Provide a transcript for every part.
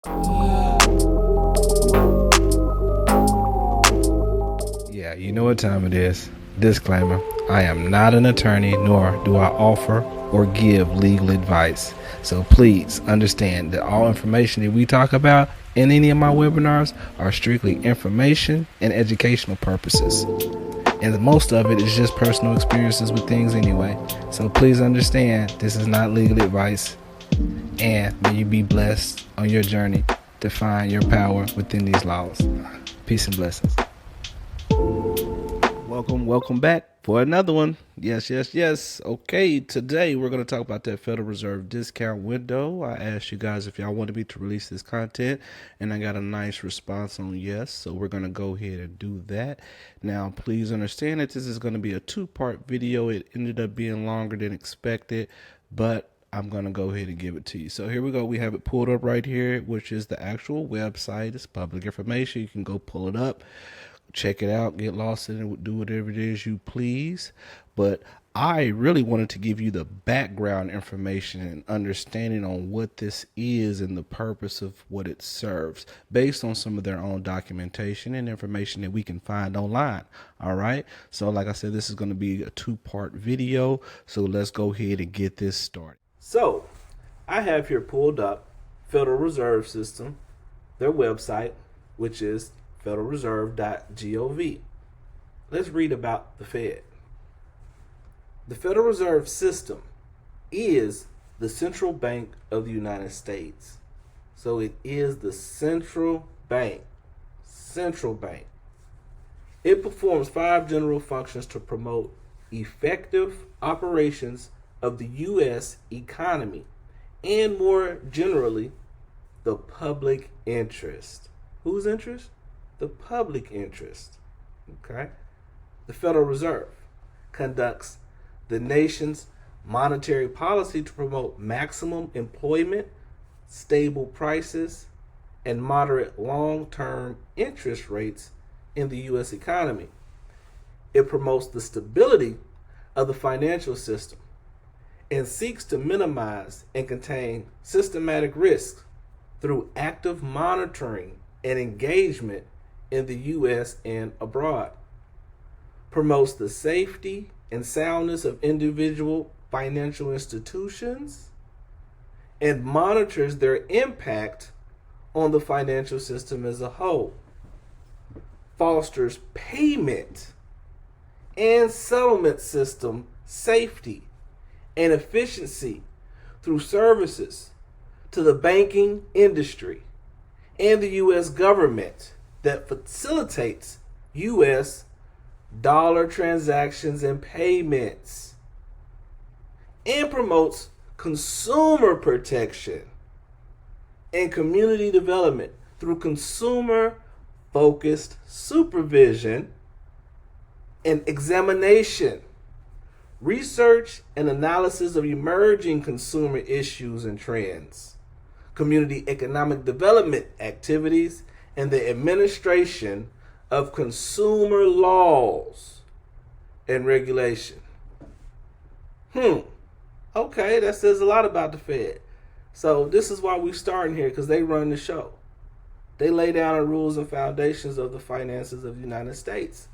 Yeah, you know what time it is. Disclaimer, I am not an attorney, nor do I offer or give legal advice. So please understand that all information that we talk about in any of my webinars are strictly information and educational purposes. And most of it is just personal experiences with things anyway. So please understand this is not legal advice. And may you be blessed on your journey to find your power within these laws. Peace and blessings. Welcome back for another one. Yes. Okay, today we're going to talk about that Federal Reserve discount window. I asked you guys if y'all wanted me to release this content, and I got a nice response on yes, so we're going to go ahead and do that. Now, please understand that this is going to be a two-part video. It ended up being longer than expected, but I'm going to go ahead and give it to you. So here we go. We have it pulled up right here, which is the actual website. It's public information. You can go pull it up, check it out, get lost in it, do whatever it is you please. But I really wanted to give you the background information and understanding on what this is and the purpose of what it serves based on some of their own documentation and information that we can find online. All right. So like I said, this is going to be a two-part video. So let's go ahead and get this started. So I have here pulled up Federal Reserve System, their website, which is federalreserve.gov. Let's read about the Fed. The Federal Reserve System is the central bank of the United States. So it is the central bank. Central bank. It performs 5 general functions to promote effective operations of the U.S. economy and, more generally, the public interest. Whose interest? The public interest. Okay. The Federal Reserve conducts the nation's monetary policy to promote maximum employment, stable prices, and moderate long-term interest rates in the U.S. economy. It promotes the stability of the financial system and seeks to minimize and contain systematic risks through active monitoring and engagement in the U.S. and abroad, promotes the safety and soundness of individual financial institutions, and monitors their impact on the financial system as a whole, fosters payment and settlement system safety and efficiency through services to the banking industry and the U.S. government that facilitates U.S. dollar transactions and payments, and promotes consumer protection and community development through consumer-focused supervision and examination, research and analysis of emerging consumer issues and trends, community economic development activities, and the administration of consumer laws and regulation. Okay, that says a lot about the Fed. So this is why we're starting here, because they run the show. They lay down the rules and foundations of the finances of the United States.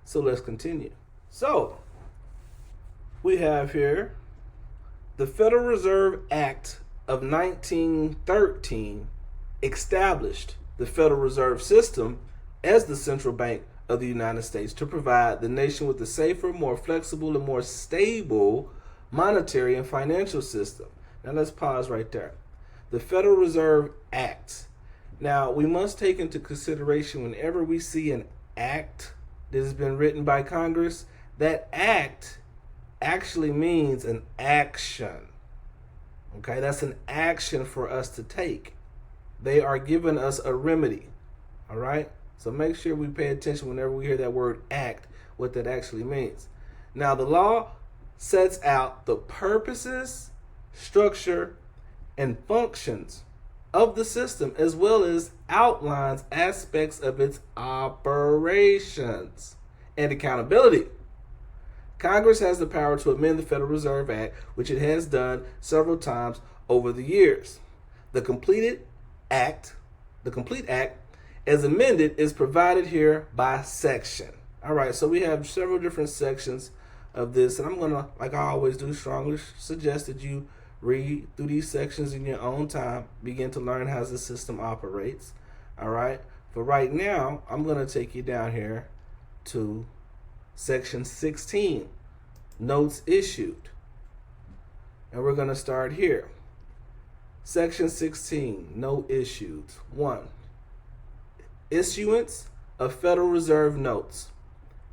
So let's continue. So we have here the Federal Reserve Act of 1913 established the Federal Reserve System as the central bank of the United States to provide the nation with a safer, more flexible, and more stable monetary and financial system. Now let's pause right there. The Federal Reserve Act. Now we must take into consideration whenever we see an act that has been written by Congress, that act actually means an action. Okay, that's an action for us to take. They are giving us a remedy. All right, so make sure we pay attention whenever we hear that word act, what that actually means. Now, the law sets out the purposes, structure, and functions of the system, as well as outlines aspects of its operations and accountability. Congress has the power to amend the Federal Reserve Act, which it has done several times over the years. The completed act, the complete act, as amended, is provided here by section. All right, so we have several different sections of this, and I'm going to, like I always do, strongly suggest that you read through these sections in your own time, begin to learn how the system operates. All right, but right now, I'm going to take you down here to section 16, notes issued. And we're going to start here. Section 16, note issued. 1. Issuance of Federal Reserve notes.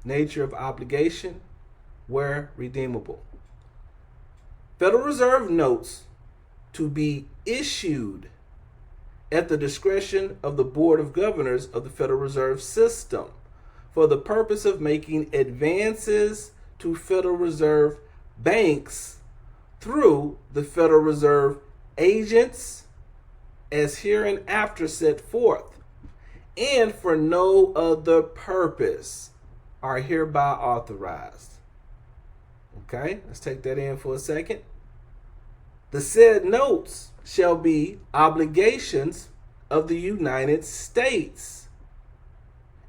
Nature of obligation, where redeemable. Federal Reserve notes to be issued at the discretion of the Board of Governors of the Federal Reserve System for the purpose of making advances to Federal Reserve banks through the Federal Reserve agents as hereinafter set forth, and for no other purpose are hereby authorized. Okay, let's take that in for a second. The said notes shall be obligations of the United States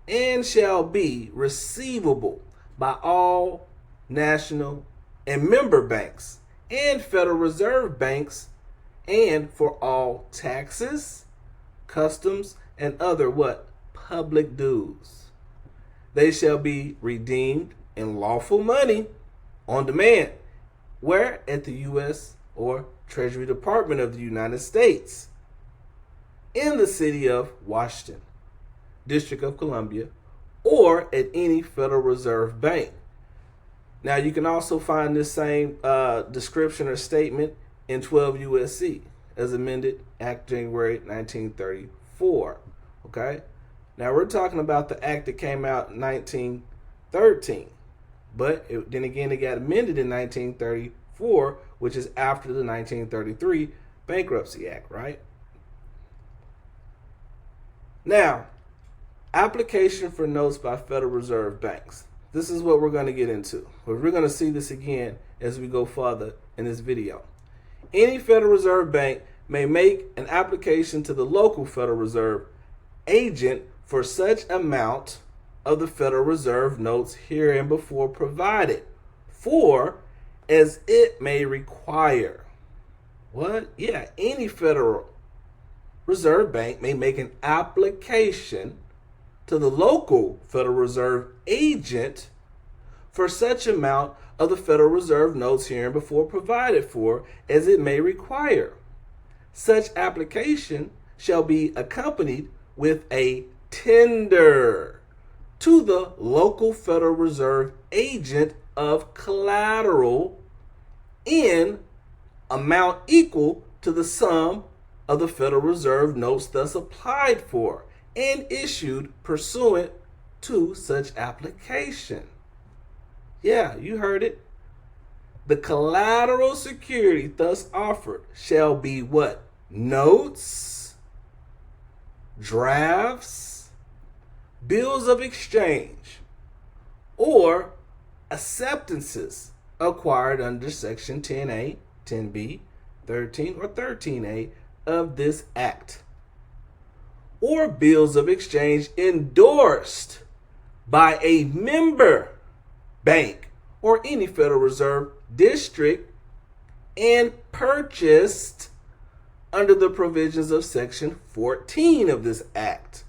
and shall be receivable by all national and member banks and Federal Reserve banks, and for all taxes, customs, and other public dues. They shall be redeemed in lawful money on demand, where at the U.S. or Treasury Department of the United States, in the city of Washington, District of Columbia, or at any Federal Reserve bank. Now, you can also find this same description or statement in 12 U.S.C. as amended Act January 1934. Okay? Now, we're talking about the act that came out in 1913. But then again, it got amended in 1934, which is after the 1933 Bankruptcy Act, right? Now, application for notes by Federal Reserve banks. This is what we're going to get into. We're going to see this again as we go further in this video. Any Federal Reserve bank may make an application to the local Federal Reserve agent for such amount of the Federal Reserve notes hereinbefore provided for as it may require. What? Yeah, any Federal Reserve bank may make an application to the local Federal Reserve agent for such amount of the Federal Reserve notes hereinbefore provided for as it may require. Such application shall be accompanied with a tender to the local Federal Reserve agent of collateral in amount equal to the sum of the Federal Reserve notes thus applied for and issued pursuant to such application. Yeah, you heard it. The collateral security thus offered shall be what? Notes, drafts, bills of exchange, or acceptances acquired under Section 10A, 10B, 13, or 13A of this Act, or bills of exchange endorsed by a member bank or any Federal Reserve district and purchased under the provisions of Section 14 of this Act,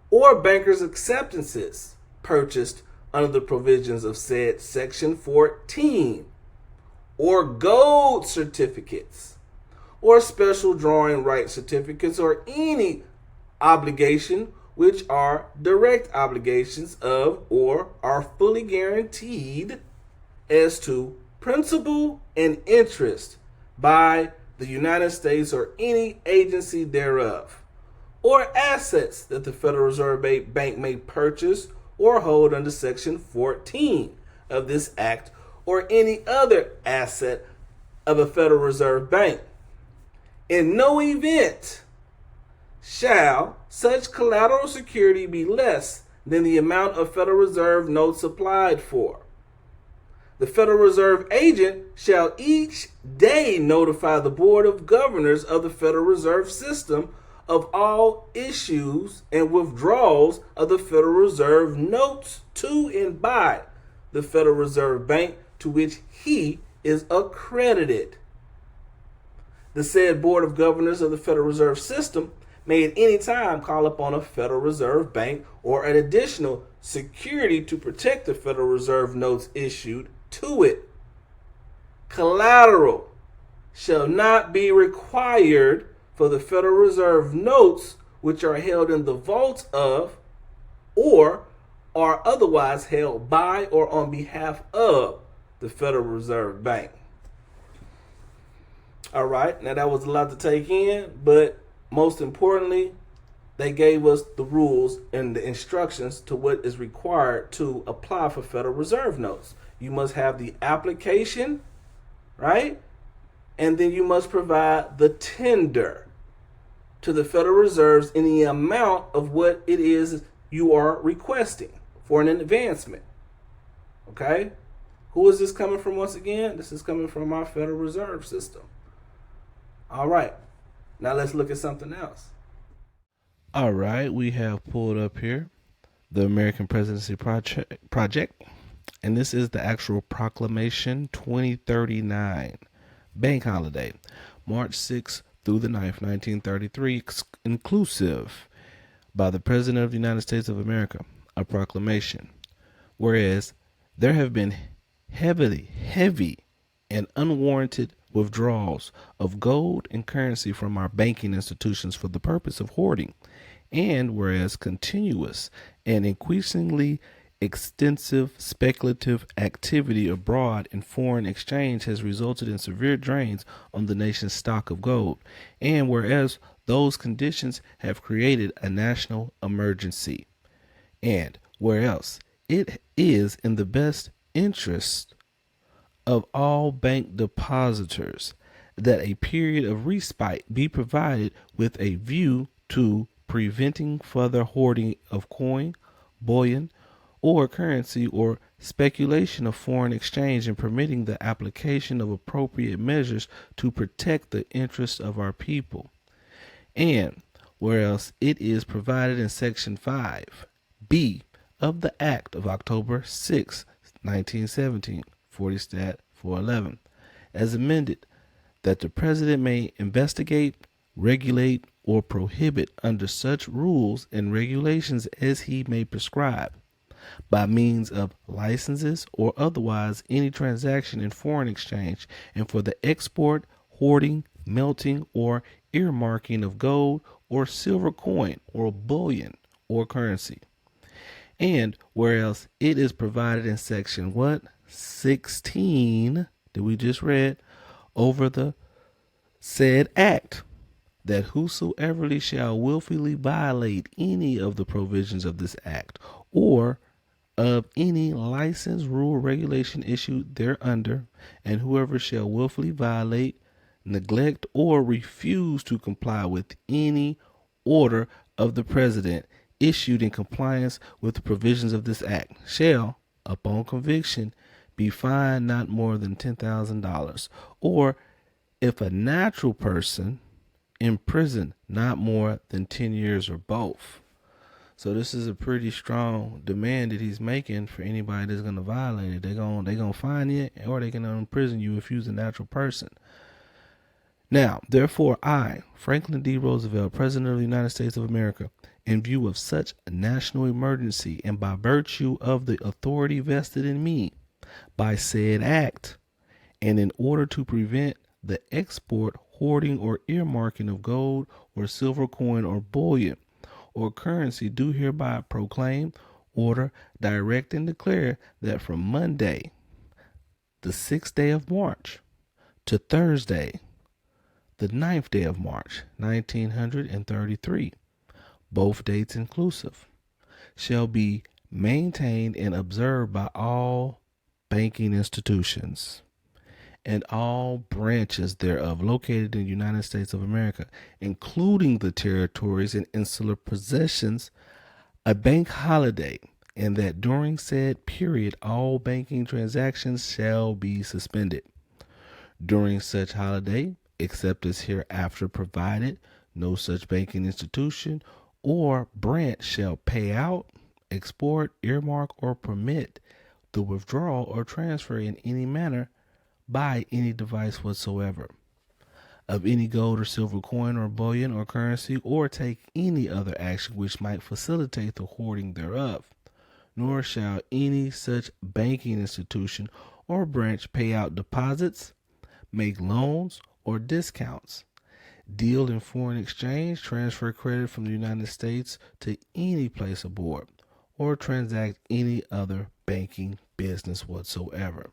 or bankers' acceptances purchased under the provisions of said Section 14, or gold certificates, or special drawing right certificates, or any obligation which are direct obligations of or are fully guaranteed as to principal and interest by the United States or any agency thereof, or assets that the Federal Reserve Bank may purchase or hold under Section 14 of this Act, or any other asset of a Federal Reserve Bank. In no event shall such collateral security be less than the amount of Federal Reserve notes applied for. The Federal Reserve agent shall each day notify the Board of Governors of the Federal Reserve System of all issues and withdrawals of the Federal Reserve notes to and by the Federal Reserve Bank to which he is accredited. The said Board of Governors of the Federal Reserve System may at any time call upon a Federal Reserve Bank or an additional security to protect the Federal Reserve notes issued to it. Collateral shall not be required for the Federal Reserve notes which are held in the vaults of or are otherwise held by or on behalf of the Federal Reserve Bank. All right, now that was a lot to take in, but most importantly, they gave us the rules and the instructions to what is required to apply for Federal Reserve notes. You must have the application, right? And then you must provide the tender to the Federal Reserves in the amount of what it is you are requesting for an advancement. Okay? Who is this coming from once again? This is coming from our Federal Reserve System. All right. Now let's look at something else. All right, we have pulled up here the American Presidency Project, and this is the actual Proclamation 2039, bank holiday, March 6th through the 9th, 1933, inclusive, by the President of the United States of America, a proclamation. Whereas there have been heavy and unwarranted withdrawals of gold and currency from our banking institutions for the purpose of hoarding, and whereas continuous and increasingly extensive speculative activity abroad in foreign exchange has resulted in severe drains on the nation's stock of gold, and whereas those conditions have created a national emergency, and whereas it is in the best interest of all bank depositors that a period of respite be provided with a view to preventing further hoarding of coin, bullion, or currency, or speculation of foreign exchange, and permitting the application of appropriate measures to protect the interests of our people. And whereas it is provided in Section 5B of the Act of October 6, 1917, 40 Stat 411, as amended, that the President may investigate, regulate, or prohibit under such rules and regulations as he may prescribe, by means of licenses or otherwise any transaction in foreign exchange, and for the export, hoarding, melting, or earmarking of gold or silver coin or bullion or currency. And whereas it is provided in Section 16 that we just read over the said act, that whosoever shall willfully violate any of the provisions of this act, or of any license, rule, regulation issued thereunder, and whoever shall willfully violate, neglect, or refuse to comply with any order of the President issued in compliance with the provisions of this act, shall, upon conviction, be fined not more than $10,000, or if a natural person, in prison not more than 10 years or both. So this is a pretty strong demand that he's making for anybody that's going to violate it. They're gonna fine you, or they can imprison you if you're a natural person. Now, therefore, I, Franklin D. Roosevelt, President of the United States of America, in view of such a national emergency and by virtue of the authority vested in me by said act, and in order to prevent the export, hoarding, or earmarking of gold or silver coin or bullion or currency, do hereby proclaim, order, direct, and declare that from Monday, the 6th day of March, to Thursday, the 9th day of March, 1933, both dates inclusive, shall be maintained and observed by all banking institutions and all branches thereof located in the United States of America, including the territories and insular possessions, a bank holiday and that during said period all banking transactions shall be suspended. During such holiday, except as hereafter provided, no such banking institution or branch shall pay out, export, earmark, or permit the withdrawal or transfer in any manner by any device whatsoever of any gold or silver coin or bullion or currency, or take any other action which might facilitate the hoarding thereof. Nor shall any such banking institution or branch pay out deposits, make loans or discounts, deal in foreign exchange, transfer credit from the United States to any place abroad, or transact any other banking business whatsoever.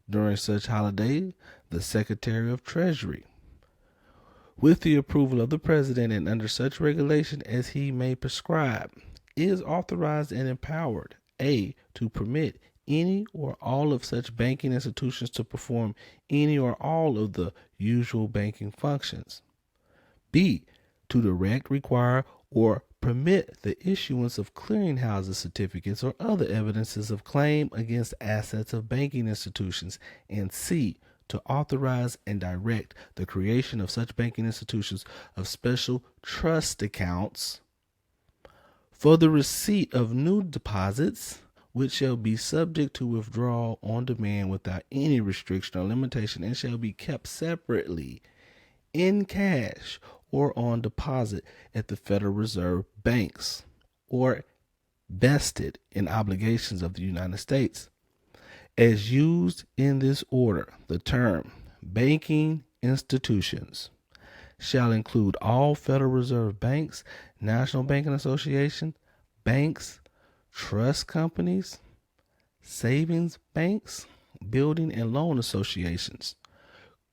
During such holiday, the Secretary of Treasury, with the approval of the President and under such regulation as he may prescribe, is authorized and empowered, A, to permit any or all of such banking institutions to perform any or all of the usual banking functions. B, to direct, require, or permit the issuance of clearinghouses certificates or other evidences of claim against assets of banking institutions. And C, to authorize and direct the creation of such banking institutions of special trust accounts for the receipt of new deposits, which shall be subject to withdrawal on demand without any restriction or limitation, and shall be kept separately in cash or on deposit at the Federal Reserve banks, or vested in obligations of the United States. As used in this order, the term banking institutions shall include all Federal Reserve banks, National Banking Association, banks, trust companies, savings banks, building and loan associations,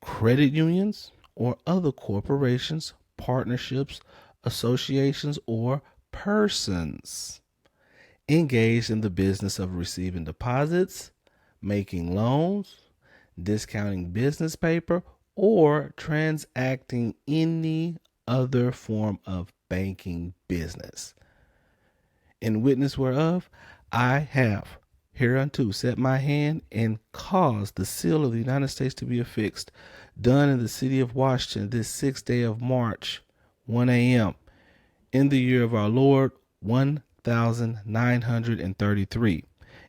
credit unions, or other corporations, partnerships, associations, or persons engaged in the business of receiving deposits, making loans, discounting business paper, or transacting any other form of banking business. In witness whereof, I have hereunto set my hand and caused the seal of the United States to be affixed, done in the city of Washington this 6th day of March, 1 a.m., in the year of our Lord, 1933,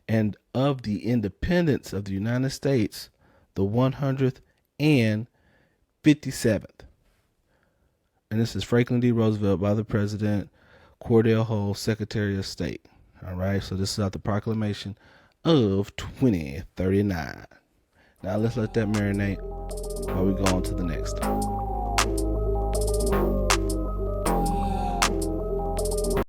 and of the independence of the United States, the 157th. And this is Franklin D. Roosevelt by the President, Cordell Hull, Secretary of State. All right, so this is out the proclamation of 2039. Now let's let that marinate while we go on to the next.